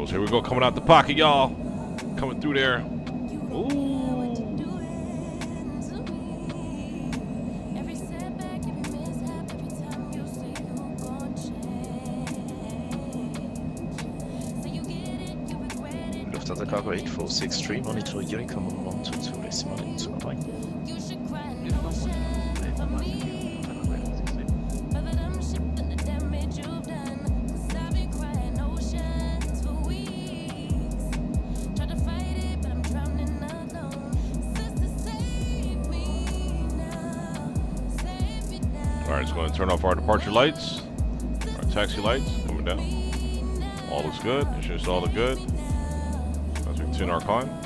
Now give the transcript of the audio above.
goes. Here we go, coming out the pocket, y'all. Coming through there. Ooh. Cargo 8463, monitor Unicom on 122, decimal into line. Alright, so going to turn off our departure lights, our taxi lights coming down. All looks good. It should all look good. As we tune our climb.